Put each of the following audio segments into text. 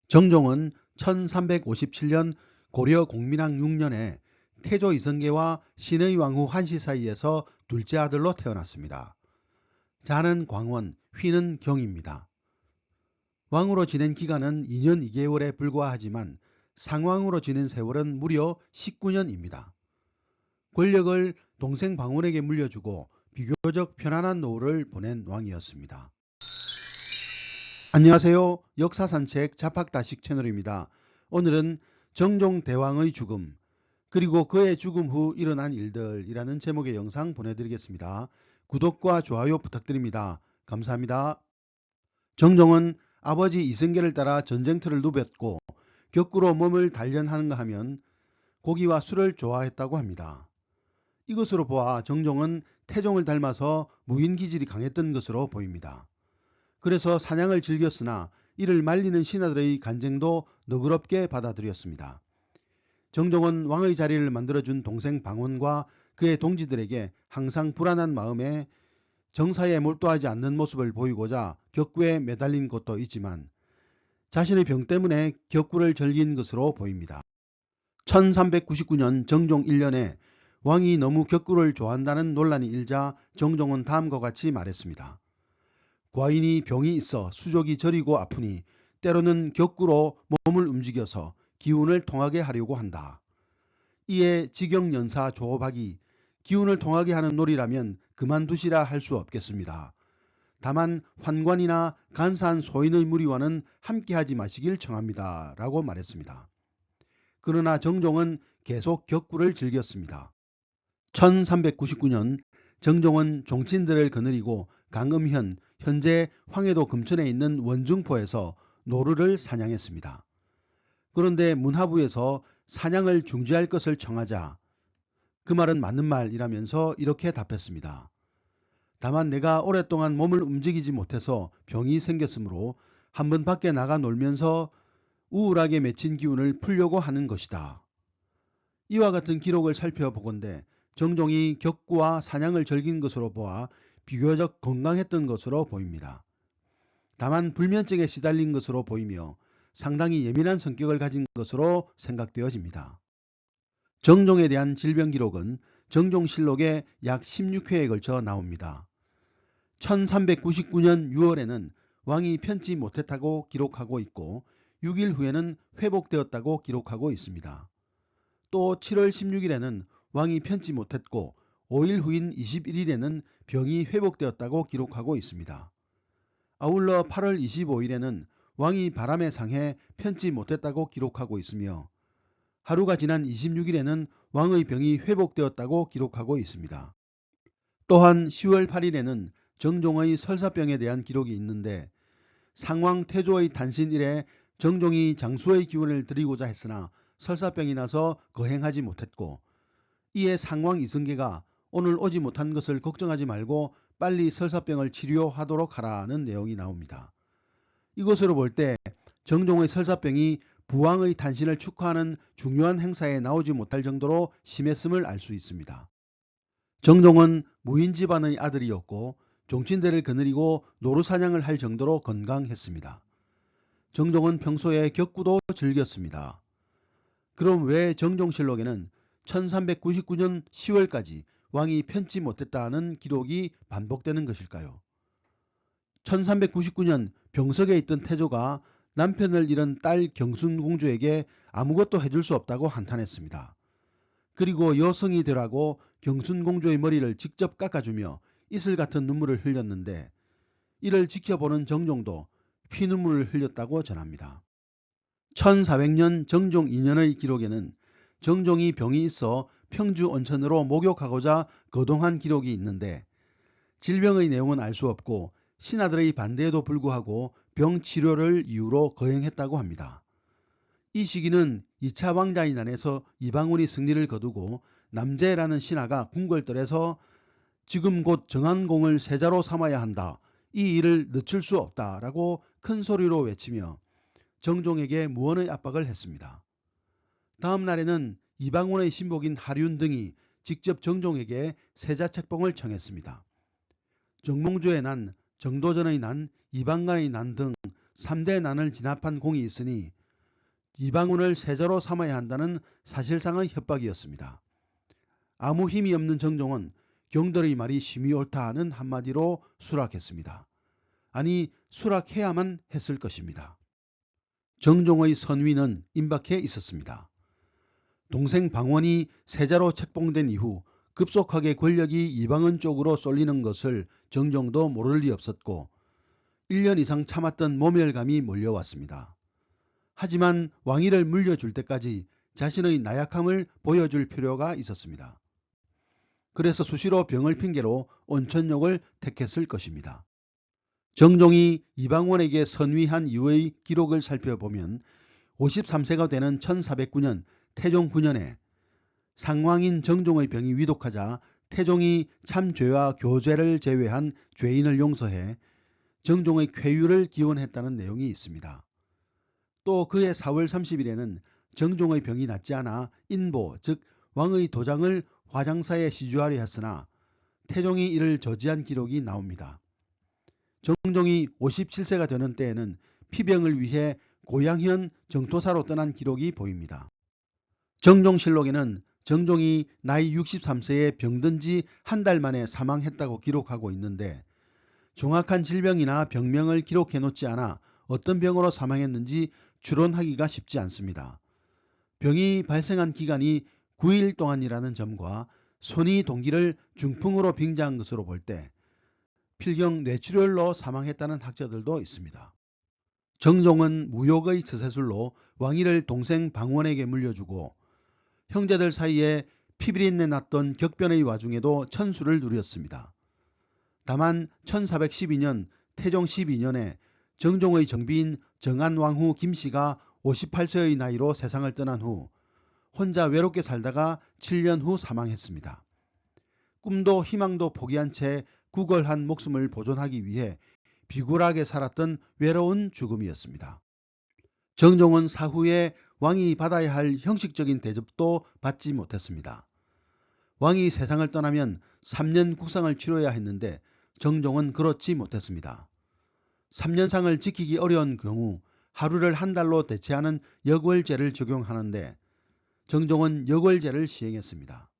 정종은 1357년 고려 공민왕 6년에 태조 이성계와 신의 왕후 한시 사이에서 둘째 아들로 태어났습니다. 자는 광원, 휘는 경입니다. 왕으로 지낸 기간은 2년 2개월에 불과하지만 상왕으로 지낸 세월은 무려 19년입니다. 권력을 동생 방원에게 물려주고 비교적 편안한 노후를 보낸 왕이었습니다. 안녕하세요. 역사산책 자팍다식 채널입니다. 오늘은 정종 대왕의 죽음 그리고 그의 죽음 후 일어난 일들이라는 제목의 영상 보내드리겠습니다. 구독과 좋아요 부탁드립니다. 감사합니다. 정종은 아버지 이성계를 따라 전쟁터를 누볐고 격구로 몸을 단련하는가 하면 고기와 술을 좋아했다고 합니다. 이것으로 보아 정종은 태종을 닮아서 무인기질이 강했던 것으로 보입니다. 그래서 사냥을 즐겼으나 이를 말리는 신하들의 간쟁도 너그럽게 받아들였습니다. 정종은 왕의 자리를 만들어준 동생 방원과 그의 동지들에게 항상 불안한 마음에 정사에 몰두하지 않는 모습을 보이고자 격구에 매달린 것도 있지만 자신의 병 때문에 격구를 즐긴 것으로 보입니다. 1399년 정종 1년에 왕이 너무 격구를 좋아한다는 논란이 일자 정종은 다음과 같이 말했습니다. 과인이 병이 있어 수족이 저리고 아프니 때로는 격구로 몸을 움직여서 기운을 통하게 하려고 한다. 이에 직영연사 조박이 기운을 통하게 하는 놀이라면 그만두시라 할 수 없겠습니다. 다만 환관이나 간사한 소인의 무리와는 함께하지 마시길 청합니다. 라고 말했습니다. 그러나 정종은 계속 격구를 즐겼습니다. 1399년 정종은 종친들을 거느리고 강음현, 현재 황해도 금천에 있는 원중포에서 노루를 사냥했습니다. 그런데 문하부에서 사냥을 중지할 것을 청하자 그 말은 맞는 말이라면서 이렇게 답했습니다. 다만 내가 오랫동안 몸을 움직이지 못해서 병이 생겼으므로 한번 밖에 나가 놀면서 우울하게 맺힌 기운을 풀려고 하는 것이다. 이와 같은 기록을 살펴보건대 정종이 격구와 사냥을 즐긴 것으로 보아 비교적 건강했던 것으로 보입니다. 다만 불면증에 시달린 것으로 보이며 상당히 예민한 성격을 가진 것으로 생각되어집니다. 정종에 대한 질병 기록은 정종실록에 약 16회에 걸쳐 나옵니다. 1399년 6월에는 왕이 편치 못했다고 기록하고 있고 6일 후에는 회복되었다고 기록하고 있습니다. 또 7월 16일에는 왕이 편치 못했고 5일 후인 21일에는 병이 회복되었다고 기록하고 있습니다. 아울러 8월 25일에는 왕이 바람에 상해 편치 못했다고 기록하고 있으며 하루가 지난 26일에는 왕의 병이 회복되었다고 기록하고 있습니다. 또한 10월 8일에는 정종의 설사병에 대한 기록이 있는데 상왕 태조의 탄신 이래 정종이 장수의 기운을 드리고자 했으나 설사병이 나서 거행하지 못했고 이에 상왕 이성계가 오늘 오지 못한 것을 걱정하지 말고 빨리 설사병을 치료하도록 하라는 내용이 나옵니다. 이것으로 볼 때 정종의 설사병이 부왕의 탄신을 축하하는 중요한 행사에 나오지 못할 정도로 심했음을 알 수 있습니다. 정종은 무인 집안의 아들이었고 종친대를 거느리고 노루사냥을 할 정도로 건강했습니다. 정종은 평소에 격구도 즐겼습니다. 그럼 왜 정종실록에는 1399년 10월까지 왕이 편치 못했다는 기록이 반복되는 것일까요? 1399년 병석에 있던 태조가 남편을 잃은 딸 경순공주에게 아무것도 해줄 수 없다고 한탄했습니다. 그리고 여성이 되라고 경순공주의 머리를 직접 깎아주며 이슬 같은 눈물을 흘렸는데 이를 지켜보는 정종도 피눈물을 흘렸다고 전합니다. 1400년 정종 2년의 기록에는 정종이 병이 있어 평주 온천으로 목욕하고자 거동한 기록이 있는데 질병의 내용은 알 수 없고 신하들의 반대에도 불구하고 병 치료를 이유로 거행했다고 합니다. 이 시기는 2차 왕자의 난에서 이방원이 승리를 거두고 남제라는 신하가 궁궐들에서 지금 곧 정한공을 세자로 삼아야 한다. 이 일을 늦출 수 없다라고 큰 소리로 외치며 정종에게 무언의 압박을 했습니다. 다음 날에는 이방원의 신복인 하륜 등이 직접 정종에게 세자 책봉을 청했습니다. 정몽주의 난, 정도전의 난, 이방간의 난 등 3대 난을 진압한 공이 있으니 이방원을 세자로 삼아야 한다는 사실상의 협박이었습니다. 아무 힘이 없는 정종은 경들의 말이 심히 옳다 하는 한마디로 수락했습니다. 아니, 수락해야만 했을 것입니다. 정종의 선위는 임박해 있었습니다. 동생 방원이 세자로 책봉된 이후 급속하게 권력이 이방원 쪽으로 쏠리는 것을 정종도 모를 리 없었고 1년 이상 참았던 모멸감이 몰려왔습니다. 하지만 왕위를 물려줄 때까지 자신의 나약함을 보여줄 필요가 있었습니다. 그래서 수시로 병을 핑계로 온천욕을 택했을 것입니다. 정종이 이방원에게 선위한 이후의 기록을 살펴보면 53세가 되는 1409년 태종 9년에 상왕인 정종의 병이 위독하자 태종이 참죄와 교죄를 제외한 죄인을 용서해 정종의 쾌유를 기원했다는 내용이 있습니다. 또 그해 4월 30일에는 정종의 병이 낫지 않아 인보 즉 왕의 도장을 화장사에 시주하려 했으나 태종이 이를 저지한 기록이 나옵니다. 정종이 57세가 되는 때에는 피병을 위해 고향현 정토사로 떠난 기록이 보입니다. 정종실록에는 정종이 나이 63세에 병든 지 한 달 만에 사망했다고 기록하고 있는데 정확한 질병이나 병명을 기록해 놓지 않아 어떤 병으로 사망했는지 추론하기가 쉽지 않습니다. 병이 발생한 기간이 9일 동안이라는 점과 손이 동기를 중풍으로 빙자한 것으로 볼 때 필경 뇌출혈로 사망했다는 학자들도 있습니다. 정종은 무욕의 처세술로 왕위를 동생 방원에게 물려주고 형제들 사이에 피비린내 났던 격변의 와중에도 천수를 누렸습니다. 다만 1412년 태종 12년에 정종의 정비인 정안왕후 김씨가 58세의 나이로 세상을 떠난 후 혼자 외롭게 살다가 7년 후 사망했습니다. 꿈도 희망도 포기한 채 구걸한 목숨을 보존하기 위해 비굴하게 살았던 외로운 죽음이었습니다. 정종은 사후에 왕이 받아야 할 형식적인 대접도 받지 못했습니다. 왕이 세상을 떠나면 3년 국상을 치러야 했는데 정종은 그렇지 못했습니다. 3년상을 지키기 어려운 경우 하루를 한 달로 대체하는 역월제를 적용하는데 정종은 역월제를 시행했습니다.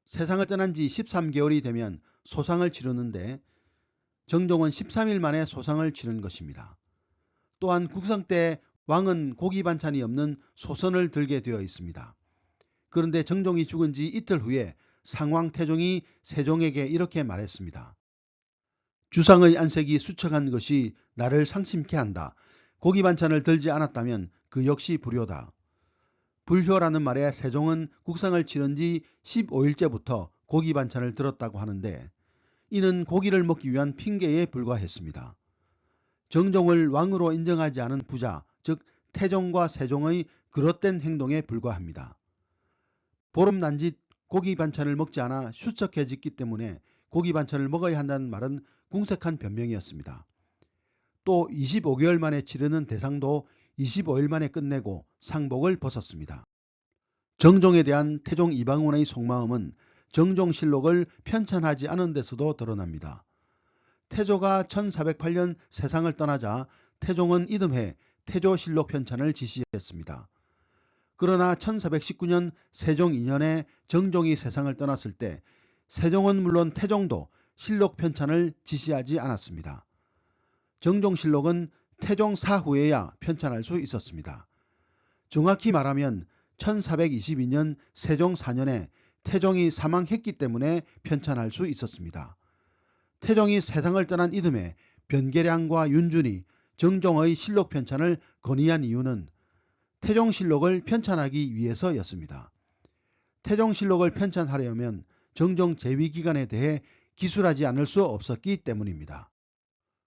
세상을 떠난 지 13개월이 되면 소상을 치르는데 정종은 13일 만에 소상을 치른 것입니다. 또한 국상 때 왕은 고기 반찬이 없는 소선을 들게 되어 있습니다. 그런데 정종이 죽은 지 이틀 후에 상왕 태종이 세종에게 이렇게 말했습니다. 주상의 안색이 수척한 것이 나를 상심케 한다. 고기 반찬을 들지 않았다면 그 역시 불효다. 불효라는 말에 세종은 국상을 치른 지 15일째부터 고기 반찬을 들었다고 하는데 이는 고기를 먹기 위한 핑계에 불과했습니다. 정종을 왕으로 인정하지 않은 부자, 즉 태종과 세종의 그릇된 행동에 불과합니다. 보름난짓 고기 반찬을 먹지 않아 수척해졌기 때문에 고기 반찬을 먹어야 한다는 말은 궁색한 변명이었습니다. 또 25개월 만에 치르는 대상도 25일 만에 끝내고 상복을 벗었습니다. 정종에 대한 태종 이방원의 속마음은 정종실록을 편찬하지 않은 데서도 드러납니다. 태조가 1408년 세상을 떠나자 태종은 이듬해 태조실록 편찬을 지시했습니다. 그러나 1419년 세종 2년에 정종이 세상을 떠났을 때 세종은 물론 태종도 실록 편찬을 지시하지 않았습니다. 정종실록은 태종 사후에야 편찬할 수 있었습니다. 정확히 말하면 1422년 세종 4년에 태종이 사망했기 때문에 편찬할 수 있었습니다. 태종이 세상을 떠난 이듬해 변계량과 윤준이 정종의 실록 편찬을 건의한 이유는 태종실록을 편찬하기 위해서였습니다. 태종실록을 편찬하려면 정종 재위기간에 대해 기술하지 않을 수 없었기 때문입니다.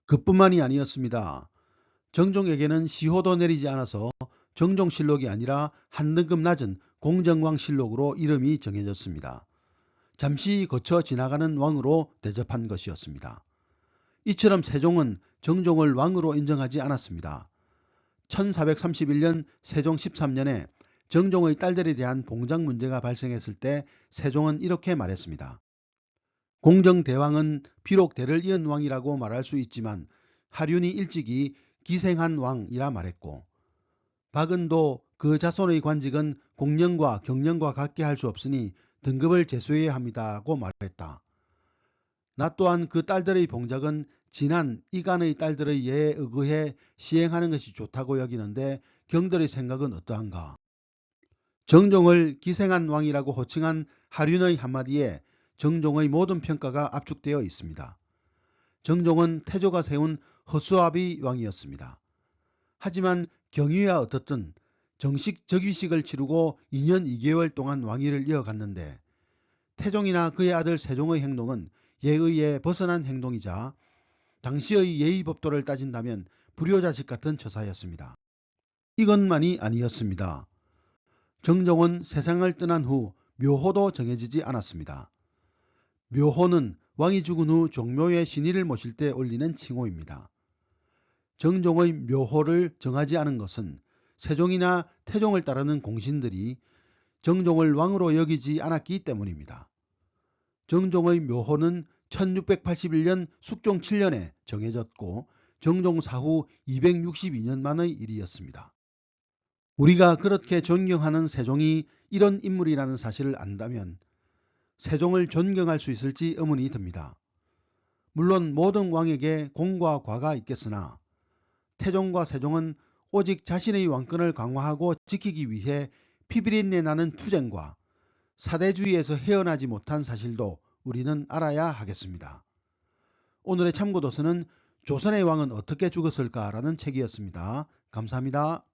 그뿐만이 아니었습니다. 정종에게는 시호도 내리지 않아서 정종실록이 아니라 한 등급 낮은 공정왕실록으로 이름이 정해졌습니다. 잠시 거쳐 지나가는 왕으로 대접한 것이었습니다. 이처럼 세종은 정종을 왕으로 인정하지 않았습니다. 1431년 세종 13년에 정종의 딸들에 대한 봉장 문제가 발생했을 때 세종은 이렇게 말했습니다. 공정대왕은 비록 대를 이은 왕이라고 말할 수 있지만 하륜이 일찍이 기생한 왕이라 말했고 박은도 그 자손의 관직은 공령과 경령과 같게 할 수 없으니 등급을 제수해야 합니다고 말했다. 나 또한 그 딸들의 봉작은 지난 이간의 딸들의 예에 의거해 시행하는 것이 좋다고 여기는데 경들의 생각은 어떠한가? 정종을 기생한 왕이라고 호칭한 하륜의 한마디에 정종의 모든 평가가 압축되어 있습니다. 정종은 태조가 세운 허수아비 왕이었습니다. 하지만 경위와 어떻든 정식 즉위식을 치르고 2년 2개월 동안 왕위를 이어갔는데 태종이나 그의 아들 세종의 행동은 예의에 벗어난 행동이자 당시의 예의법도를 따진다면 불효자식 같은 처사였습니다. 이것만이 아니었습니다. 정종은 세상을 떠난 후 묘호도 정해지지 않았습니다. 묘호는 왕이 죽은 후 종묘에 신의를 모실 때 올리는 칭호입니다. 정종의 묘호를 정하지 않은 것은 세종이나 태종을 따르는 공신들이 정종을 왕으로 여기지 않았기 때문입니다. 정종의 묘호는 1681년 숙종 7년에 정해졌고 정종 사후 262년 만의 일이었습니다. 우리가 그렇게 존경하는 세종이 이런 인물이라는 사실을 안다면 세종을 존경할 수 있을지 의문이 듭니다. 물론 모든 왕에게 공과 과가 있겠으나 태종과 세종은 오직 자신의 왕권을 강화하고 지키기 위해 피비린내 나는 투쟁과 사대주의에서 헤어나지 못한 사실도 우리는 알아야 하겠습니다. 오늘의 참고도서는 조선의 왕은 어떻게 죽었을까라는 책이었습니다. 감사합니다.